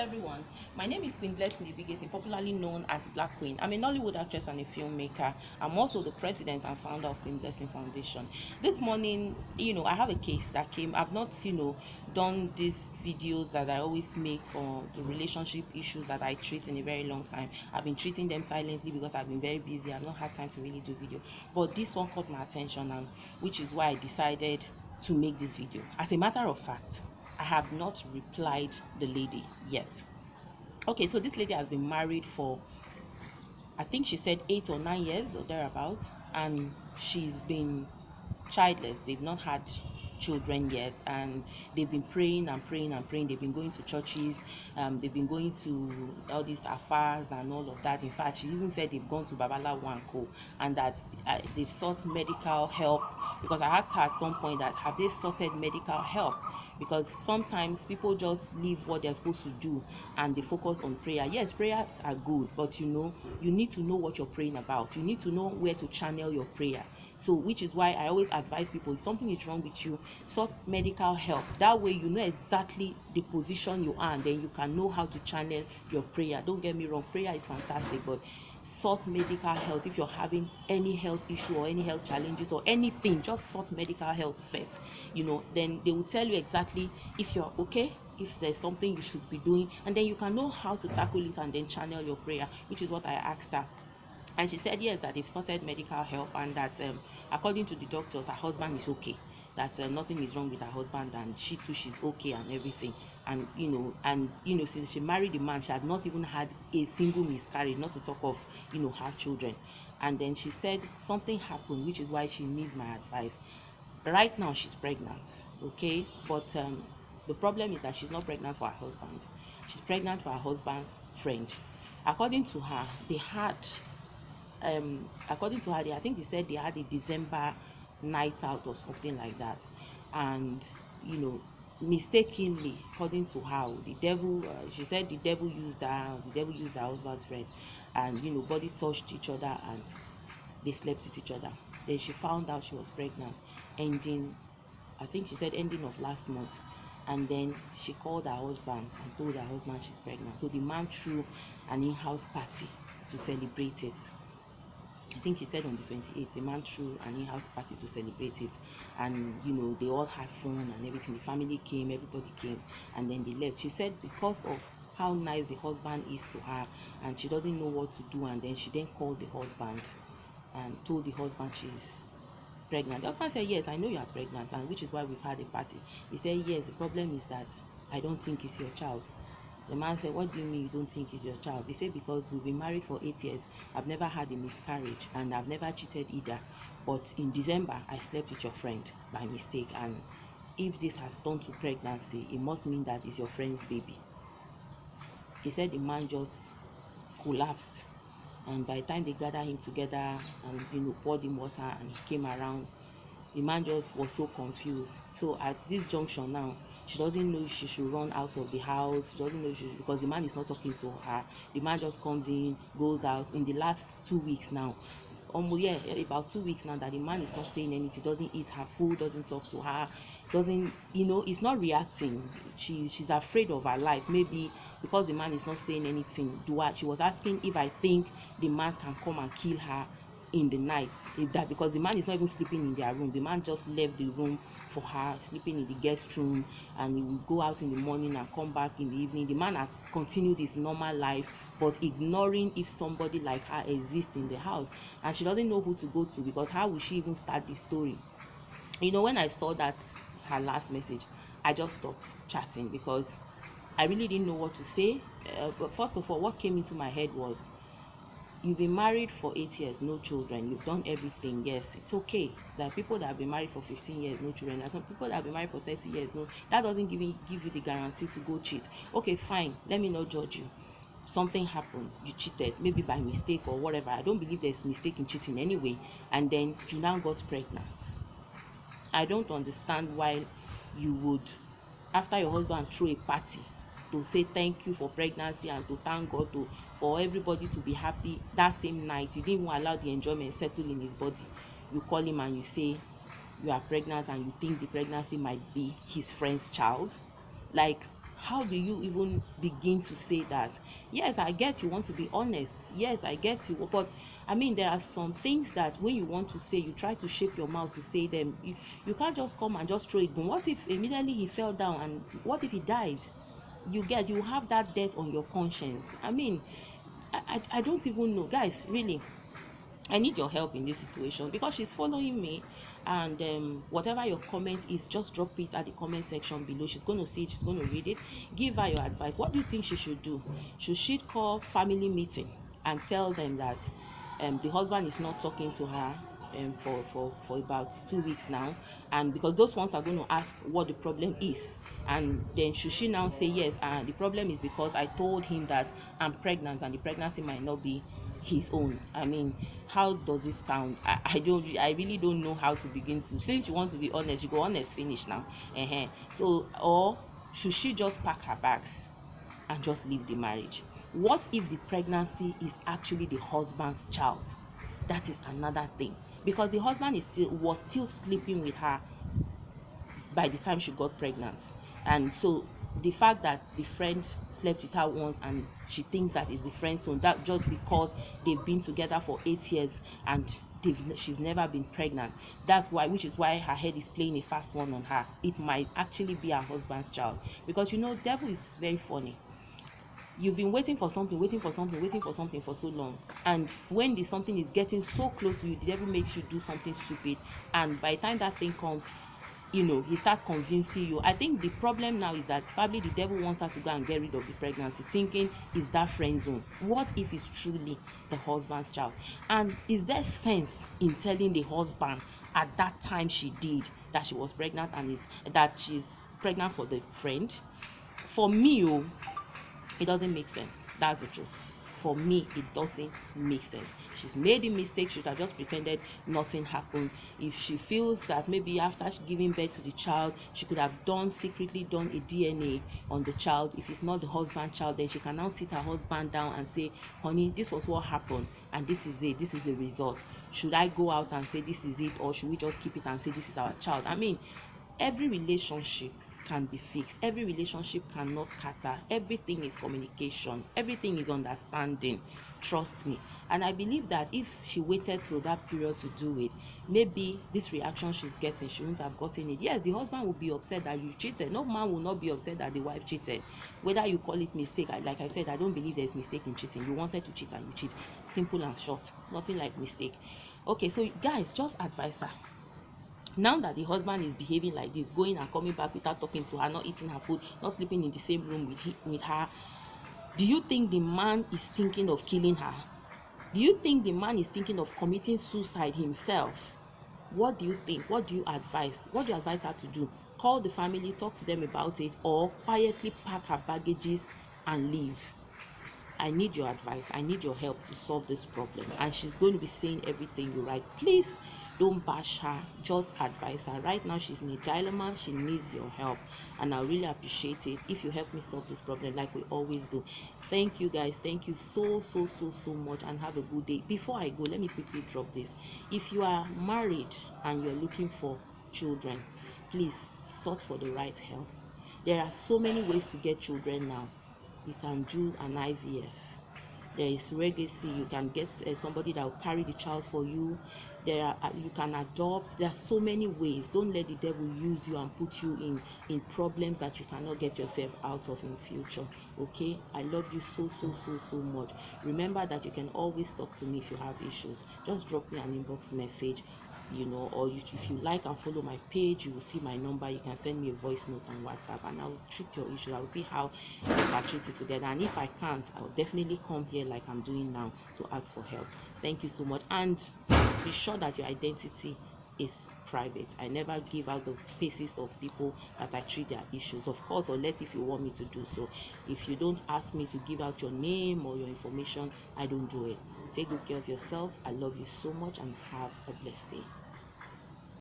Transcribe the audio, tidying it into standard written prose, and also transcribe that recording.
everyone, my name is Queen Blessing Ibigesi, popularly known as Black Queen. I'm a Nollywood actress and a filmmaker. I'm also the president and founder of Queen Blessing Foundation. This morning, I have a case that came. I've not, done these videos that I always make for the relationship issues that I treat in a very long time. I've been treating them silently because I've been very busy. I've not had time to really do video. But this one caught my attention, and which is why I decided to make this video. As a matter of fact, I have not replied the lady yet. Okay, so this lady has been married for, I think she said 8 or 9 years or thereabouts, and she's been childless. They've not had children yet, and they've been praying and praying and praying. They've been going to churches, they've been going to all these affairs and all of that. In fact, she even said they've gone to Babalawo and Co, and that they've sought medical help, because I asked her at some point that have they sought medical help, because sometimes people just leave what they're supposed to do and they focus on prayer. Yes, prayers are good, but you need to know what you're praying about. You need to know where to channel your prayer. So which is why I always advise people, if something is wrong with you, sought medical help. That way you know exactly the position you are, and then you can know how to channel your prayer. Don't get me wrong, prayer is fantastic, but sought medical health. If you're having any health issue or any health challenges or anything, just sought medical health first. Then they will tell you exactly if you're okay, if there's something you should be doing, and then you can know how to tackle it and then channel your prayer, which is what I asked her. And she said yes, that they've sought medical help, and that according to the doctors, her husband is okay, that nothing is wrong with her husband, and she too, she's okay and everything. And since she married the man, she had not even had a single miscarriage, not to talk of have children. And then she said something happened, which is why she needs my advice. Right now she's pregnant, okay, but the problem is that she's not pregnant for her husband. She's pregnant for her husband's friend. According to her, I think they said they had a December night out or something like that, and mistakenly, according to her, the devil, she said the devil used her husband's friend, and body touched each other and they slept with each other. Then she found out she was pregnant, I think she said ending of last month. And then she called her husband and told her husband she's pregnant. So the man threw an in-house party to celebrate it. I think she said on the 28th, the man threw an in-house party to celebrate it, and they all had fun and everything. The family came, everybody came, and then they left. She said because of how nice the husband is to her, and she doesn't know what to do, and then she then called the husband and told the husband she's pregnant. The husband said, yes, I know you are pregnant, and which is why we've had a party. He said, yes, the problem is that I don't think it's your child. The man said, what do you mean you don't think it's your child? He said, because we've been married for 8 years. I've never had a miscarriage, and I've never cheated either. But in December, I slept with your friend by mistake. And if this has turned to pregnancy, it must mean that it's your friend's baby. He said the man just collapsed. And by the time they gathered him together and poured him water and he came around, the man just was so confused. So at this junction now, she doesn't know if she should run out of the house. She doesn't know because the man is not talking to her. The man just comes in, goes out. In the last 2 weeks now, about 2 weeks now, that the man is not saying anything, doesn't eat her food, doesn't talk to her, doesn't is not reacting. She's afraid of her life, maybe because the man is not saying anything. She was asking if I think the man can come and kill her in the night, because the man is not even sleeping in their room. The man just left the room for her, sleeping in the guest room, and he will go out in the morning and come back in the evening. The man has continued his normal life, but ignoring if somebody like her exists in the house, and she doesn't know who to go to, because how will she even start the story? When I saw that her last message, I just stopped chatting, because I really didn't know what to say. But first of all, what came into my head was, you've been married for 8 years, no children. You've done everything. Yes, it's okay. There are people that have been married for 15 years, no children. There are some people that have been married for 30 years, no. That doesn't give you the guarantee to go cheat. Okay, fine. Let me not judge you. Something happened. You cheated, maybe by mistake or whatever. I don't believe there's mistake in cheating anyway. And then you now got pregnant. I don't understand why you would, after your husband threw a party to say thank you for pregnancy and to thank God for everybody to be happy, that same night you didn't even allow the enjoyment settle in his body. You call him and you say you are pregnant and you think the pregnancy might be his friend's child. Like, How do you even begin to say that? Yes, I get you want to be honest. Yes, I get you. But I mean, there are some things that when you want to say, you try to shape your mouth to say them. You can't just come and just throw it. But what if immediately he fell down, and what if he died? You have that debt on your conscience. I mean, I don't even know. Guys, really, I need your help in this situation because she's following me, and whatever your comment is, just drop it at the comment section below. She's going to see it, she's going to read it. Give her your advice. What do you think she should do? Should she call family meeting and tell them that the husband is not talking to her for about 2 weeks now, and because those ones are going to ask what the problem is, and then should she now say yes, the problem is because I told him that I'm pregnant and the pregnancy might not be his own? I mean, how does it sound? I really don't know how to begin to. Since you want to be honest, you go honest finish now. So, or should she just pack her bags and just leave the marriage? What if the pregnancy is actually the husband's child? That is another thing, because the husband was still sleeping with her by the time she got pregnant. And so the fact that the friend slept with her once and she thinks that is the friend's son, that just because they've been together for 8 years and she's never been pregnant, that's why, which is why her head is playing a fast one on her. It might actually be her husband's child, because devil is very funny. You've been waiting for something for so long, and when the something is getting so close to you, the devil makes you do something stupid, and by the time that thing comes, he starts convincing you. I think the problem now is that probably the devil wants her to go and get rid of the pregnancy, thinking is that friend zone. What if it's truly the husband's child? And is there sense in telling the husband at that time she did that she was pregnant, and that she's pregnant for the friend? For me, it doesn't make sense. That's the truth. For me, it doesn't make sense. She's made a mistake. She should have just pretended nothing happened. If she feels that maybe after giving birth to the child, she could have secretly done a DNA on the child. If it's not the husband's child, then she can now sit her husband down and say, honey, this was what happened, and this is it. This is the result. Should I go out and say this is it, or should we just keep it and say this is our child? I mean, every relationship can be fixed. Every relationship cannot scatter. Everything is communication. Everything is understanding. Trust me. And I believe that if she waited till that period to do it, maybe this reaction she's getting, she wouldn't have gotten it. Yes, the husband will be upset that you cheated. No man will not be upset that the wife cheated. Whether you call it mistake, like I said, I don't believe there's mistake in cheating. You wanted to cheat and you cheat. Simple and short. Nothing like mistake. Okay, so guys, just advise her. Now that the husband is behaving like this, going and coming back without talking to her, not eating her food, not sleeping in the same room with her, do you think the man is thinking of killing her? Do you think the man is thinking of committing suicide himself? What do you think? What do you advise? What do you advise her to do? Call the family, talk to them about it, or quietly pack her baggages and leave? I need your advice. I need your help to solve this problem. And she's going to be saying everything you write. Please don't bash her. Just advise her. Right now, she's in a dilemma. She needs your help. And I really appreciate it if you help me solve this problem like we always do. Thank you, guys. Thank you so much. And have a good day. Before I go, let me quickly drop this. If you are married and you're looking for children, please sort for the right help. There are so many ways to get children now. You can do an IVF. There is Regacy. You can get somebody that will carry the child for you. You can adopt. There are so many ways. Don't let the devil use you and put you in problems that you cannot get yourself out of in future. Okay, I love you so much. Remember that you can always talk to me if you have issues. Just drop me an inbox message, or if you like and follow my page, you will see my number. You can send me a voice note on WhatsApp, and I'll treat your issue. I'll see how we can treat it together, and if I can't, I'll definitely come here like I'm doing now to ask for help. Thank you so much, and be sure that your identity is private. I never give out the faces of people that I treat their issues, of course, unless if you want me to do so. If you don't ask me to give out your name or your information, I don't do it. Take good care of yourselves. I love you so much, and have a blessed day.